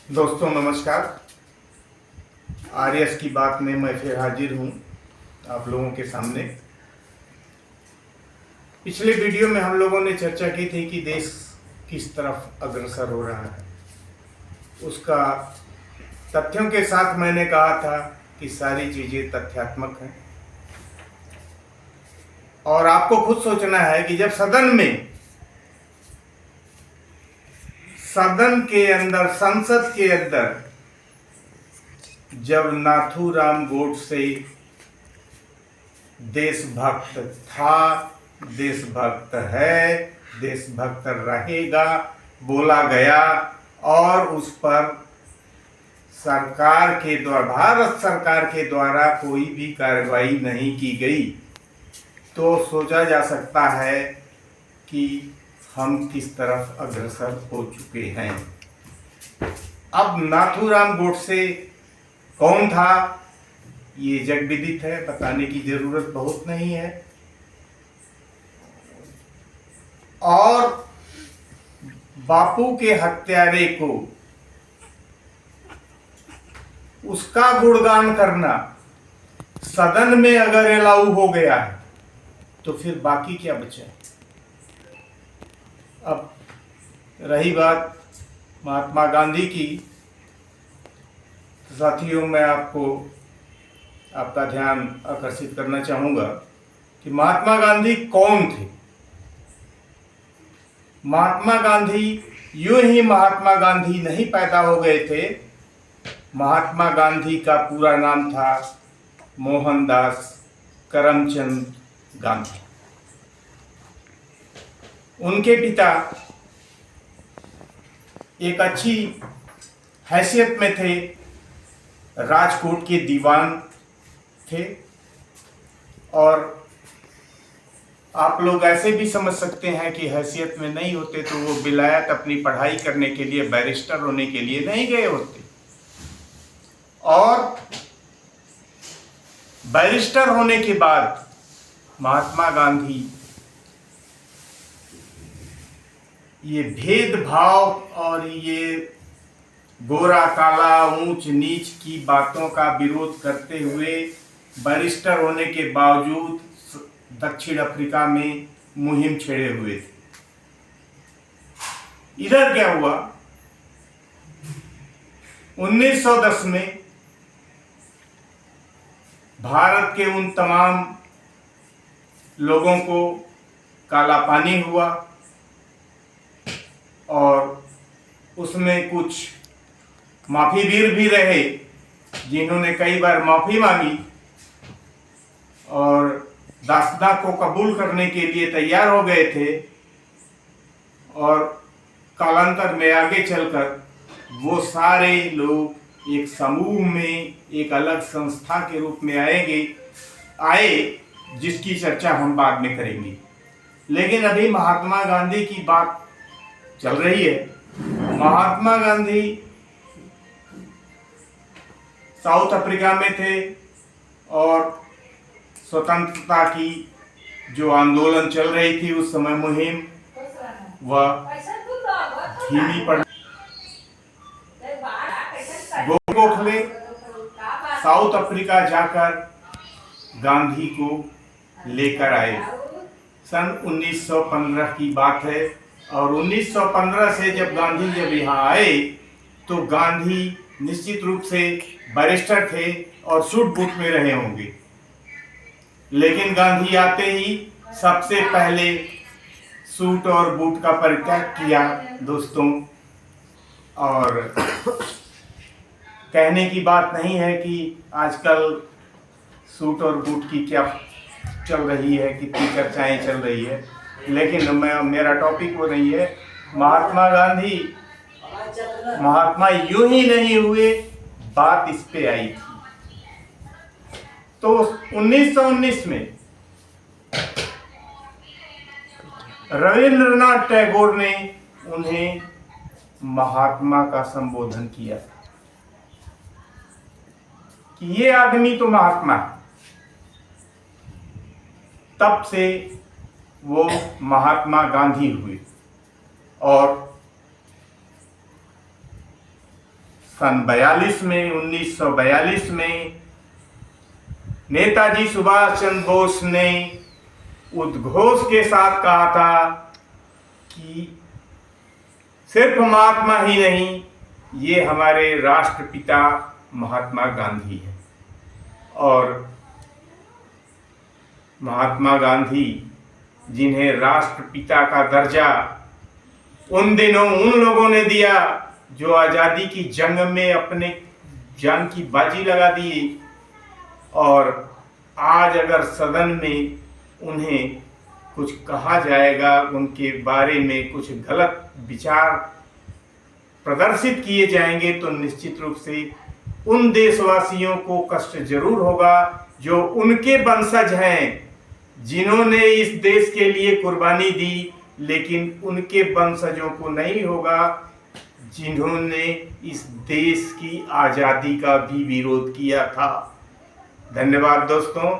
दोस्तों नमस्कार। आर्यस की बात में मैं फिर हाजिर हूँ आप लोगों के सामने। पिछले वीडियो में हम लोगों ने चर्चा की थी कि देश किस तरफ अग्रसर हो रहा है। उसका तथ्यों के साथ मैंने कहा था कि सारी चीज़ें तथ्यात्मक हैं और आपको खुद सोचना है कि जब सदन के अंदर, संसद के अंदर जब नाथूराम गोडसे देशभक्त था, देशभक्त है, देशभक्त रहेगा बोला गया और उस पर सरकार के द्वारा, भारत सरकार के द्वारा कोई भी कार्रवाई नहीं की गई, तो सोचा जा सकता है कि हम किस तरफ अग्रसर हो चुके हैं। अब नाथूराम गोडसे कौन था ये जग विदित है, बताने की जरूरत बहुत नहीं है। और बापू के हत्यारे को उसका गुणगान करना सदन में अगर अलाउ हो गया है तो फिर बाकी क्या बचा। अब रही बात महात्मा गांधी की, साथियों मैं आपका ध्यान आकर्षित करना चाहूंगा कि महात्मा गांधी कौन थे। महात्मा गांधी यूं ही महात्मा गांधी नहीं पैदा हो गए थे। महात्मा गांधी का पूरा नाम था मोहनदास करमचंद गांधी। उनके पिता एक अच्छी हैसियत में थे, राजकोट के दीवान थे। और आप लोग ऐसे भी समझ सकते हैं कि हैसियत में नहीं होते तो वो विलायत अपनी पढ़ाई करने के लिए, बैरिस्टर होने के लिए नहीं गए होते। और बैरिस्टर होने के बाद महात्मा गांधी ये भेदभाव और ये गोरा काला, ऊंच नीच की बातों का विरोध करते हुए बैरिस्टर होने के बावजूद दक्षिण अफ्रीका में मुहिम छेड़े हुए थे। इधर क्या हुआ, 1910 में भारत के उन तमाम लोगों को काला पानी हुआ और उसमें कुछ माफीवीर भी रहे जिन्होंने कई बार माफी मांगी और दास्तां को कबूल करने के लिए तैयार हो गए थे। और कालांतर में आगे चलकर वो सारे लोग एक समूह में, एक अलग संस्था के रूप में आए जिसकी चर्चा हम बाद में करेंगे। लेकिन अभी महात्मा गांधी की बात चल रही है। महात्मा गांधी साउथ अफ्रीका में थे और स्वतंत्रता की जो आंदोलन चल रही थी उस समय मुहिम वह धीमी पड़। गोखले साउथ अफ्रीका जाकर गांधी को लेकर आए। सन 1915 की बात है और 1915 से जब गांधी यहाँ आए तो गांधी निश्चित रूप से बैरिस्टर थे और सूट बूट में रहे होंगे। लेकिन गांधी आते ही सबसे पहले सूट और बूट का परित्याग किया दोस्तों। और कहने की बात नहीं है कि आजकल सूट और बूट की क्या चल रही है, कितनी चर्चाएं चल रही है, लेकिन मेरा टॉपिक वो नहीं है। महात्मा यूं ही नहीं हुए, बात इस पे आई थी। तो 1919 में रविंद्रनाथ टैगोर ने उन्हें महात्मा का संबोधन किया था कि ये आदमी तो महात्मा है। तब से वो महात्मा गांधी हुए और सन 42 में 1942 में नेताजी सुभाष चंद्र बोस ने उद्घोष के साथ कहा था कि सिर्फ महात्मा ही नहीं, ये हमारे राष्ट्रपिता महात्मा गांधी हैं। और महात्मा गांधी, जिन्हें राष्ट्रपिता का दर्जा उन दिनों उन लोगों ने दिया जो आज़ादी की जंग में अपने जान की बाजी लगा दी, और आज अगर सदन में उन्हें कुछ कहा जाएगा, उनके बारे में कुछ गलत विचार प्रदर्शित किए जाएंगे, तो निश्चित रूप से उन देशवासियों को कष्ट जरूर होगा जो उनके वंशज हैं, जिन्होंने इस देश के लिए कुर्बानी दी, लेकिन उनके वंशजों को नहीं होगा जिन्होंने इस देश की आज़ादी का भी विरोध किया था। धन्यवाद दोस्तों,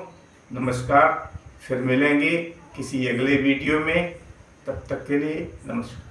नमस्कार। फिर मिलेंगे किसी अगले वीडियो में, तब तक के लिए नमस्कार।